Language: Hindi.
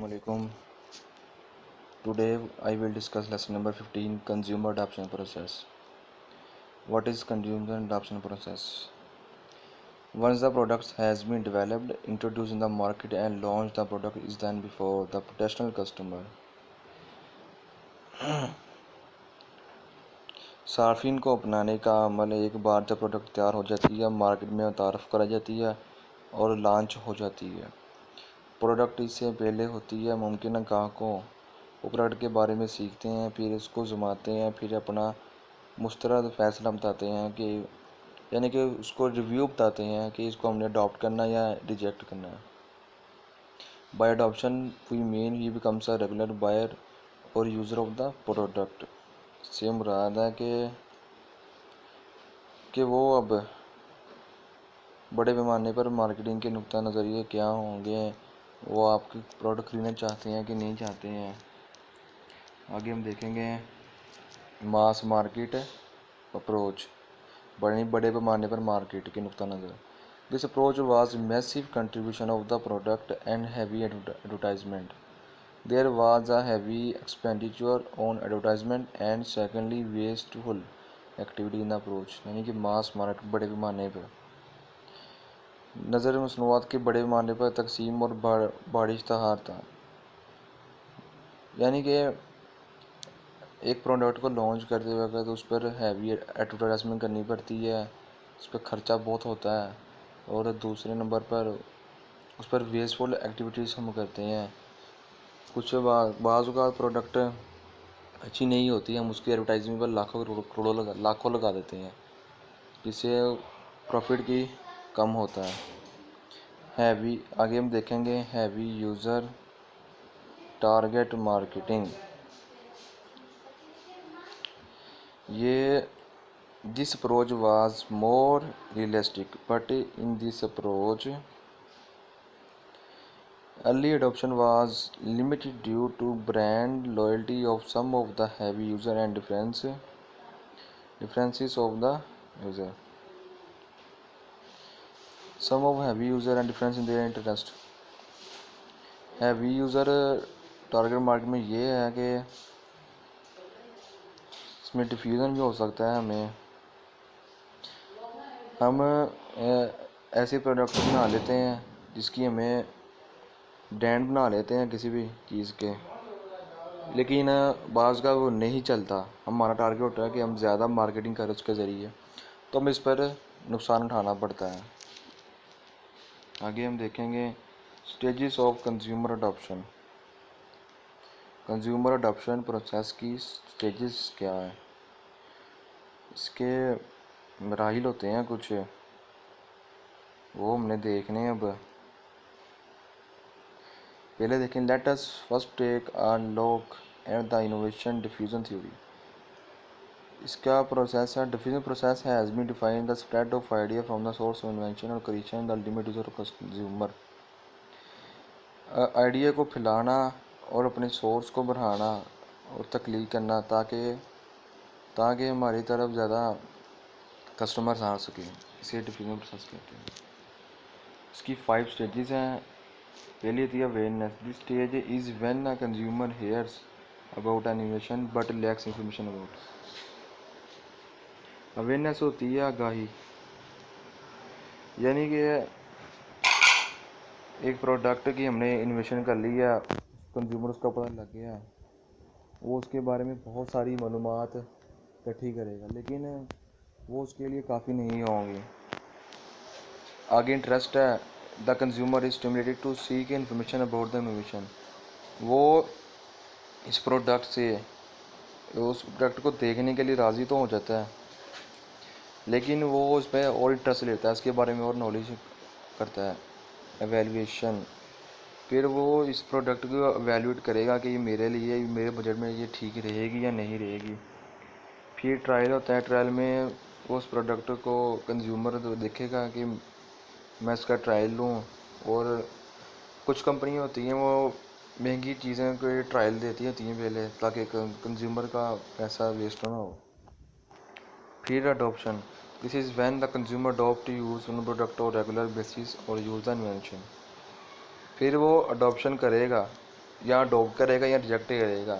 Assalamualaikum. Today I will discuss lesson number 15, consumer adoption process. What is consumer adoption process? Once the product has been developed, introduced in the market and launched, the product is then before the potential customer. सार्फिन को अपनाने का अमल एक बार जब प्रोडक्ट तैयार हो जाती है, मार्केट में तारफ़ कराई जाती है और लॉन्च हो जाती है। प्रोडक्ट इससे पहले होती है, मुमकिन ग्राहकों वो प्रोडक्ट के बारे में सीखते हैं, फिर इसको आजमाते हैं, फिर अपना मुस्तरद फैसला बताते हैं कि यानी कि उसको रिव्यू बताते हैं कि इसको हमने अडॉप्ट करना है या रिजेक्ट करना है। By adoption we mean he becomes a regular buyer और यूज़र ऑफ द प्रोडक्ट। से मुराद है कि वो अब बड़े पैमाने पर मार्केटिंग के नुक्ता नज़रिए क्या होंगे, वो आपके प्रोडक्ट खरीदना चाहते हैं कि नहीं चाहते हैं। आगे हम देखेंगे मास मार्केट अप्रोच, बड़े पैमाने पर मार्केट के नुक्ता नज़र। This approach was massive contribution of the product and heavy advertisement. There was a heavy expenditure on advertisement and secondly wasteful activity in approach. यानी कि मास मार्केट बड़े पैमाने पर नज़र मसनूआत के बड़े पैमाने पर तकसीम और बड़ी इश्तहार था। यानी कि एक प्रोडक्ट को लॉन्च करते वक्त उस पर हैवी एडवर्टाइजमेंट करनी पड़ती है, उस पर ख़र्चा बहुत होता है। और दूसरे नंबर पर उस पर वेस्टफुल एक्टिविटीज़ हम करते हैं। कुछ बाज़ प्रोडक्ट अच्छी नहीं होती, हम उसकी एडवर्टाइजमेंट पर लाखों लगा देते हैं, जिससे प्रॉफिट की कम होता है। हैवी आगे हम देखेंगे हैवी यूज़र टारगेट मार्केटिंग। ये This approach was more realistic, but in this approach, early adoption was limited due to brand loyalty of some of the heavy user and differences of the user. Some of heavy user and difference in their interest. Heavy user target market में ये है कि इसमें डिफ्यूज़न भी हो सकता है। हम ऐसे प्रोडक्ट बना लेते हैं जिसकी हमें ब्रांड बना लेते हैं किसी भी चीज़ के, लेकिन बाज़ का वो नहीं चलता। हमारा टारगेट होता है कि हम ज़्यादा मार्केटिंग करें उसके ज़रिए, तो हमें इस पर नुकसान उठाना पड़ता है। आगे हम देखेंगे stages of consumer adoption. Consumer adoption process की स्टेजेस क्या है, इसके मराहिल होते हैं कुछ, वो हमने देखने हैं। अब पहले देखें, let us first take a look at the innovation diffusion theory. इसका प्रोसेस है diffusion process has been defined the spread of idea from the source of invention और creation the ultimate user consumer. Idea को फैलाना और अपने सोर्स को बढ़ाना और तख्लीक करना ताकि हमारी तरफ ज़्यादा कस्टमर्स आ सकें, इसे डिफ्यूजन प्रोसेस कहते हैं। इसकी 5 स्टेजेस हैं। पहली होती है awareness. This stage is when a consumer hairs about an invention but lakhs information about. Awareness होती है आगाही, यानी कि एक प्रोडक्ट की हमने इन्वेंशन कर लिया, कंज्यूमर उसका पता लग गया, वो उसके बारे में बहुत सारी मालूमात इकट्ठी करेगा, लेकिन वो उसके लिए काफ़ी नहीं होंगी। आगे इंटरेस्ट है, the consumer is stimulated to seek information about the innovation. वो इस प्रोडक्ट से उस प्रोडक्ट को देखने के लिए राज़ी तो हो जाता है, लेकिन वो उस पर और इंटरेस्ट लेता है, इसके बारे में और नॉलेज करता है। एवेल्यूएशन, फिर वो इस प्रोडक्ट को एवेल्यूएट करेगा कि ये मेरे लिए, मेरे बजट में ये ठीक रहेगी या नहीं रहेगी। फिर ट्रायल होता है। ट्रायल में वो उस प्रोडक्ट को कंज्यूमर देखेगा कि मैं इसका ट्रायल लूँ, और कुछ कंपनी होती हैं वो महंगी चीज़ें को ट्रायल देती होती हैं पहले, ताकि कंज्यूमर का पैसा वेस्ट ना हो। फिर adoption, this is when the consumer adopt to use one product और रेगुलर बेसिस और यूज़ द इन्वेंशन। फिर वो अडोप्शन करेगा या अडॉप्ट करेगा या रिजेक्ट करेगा।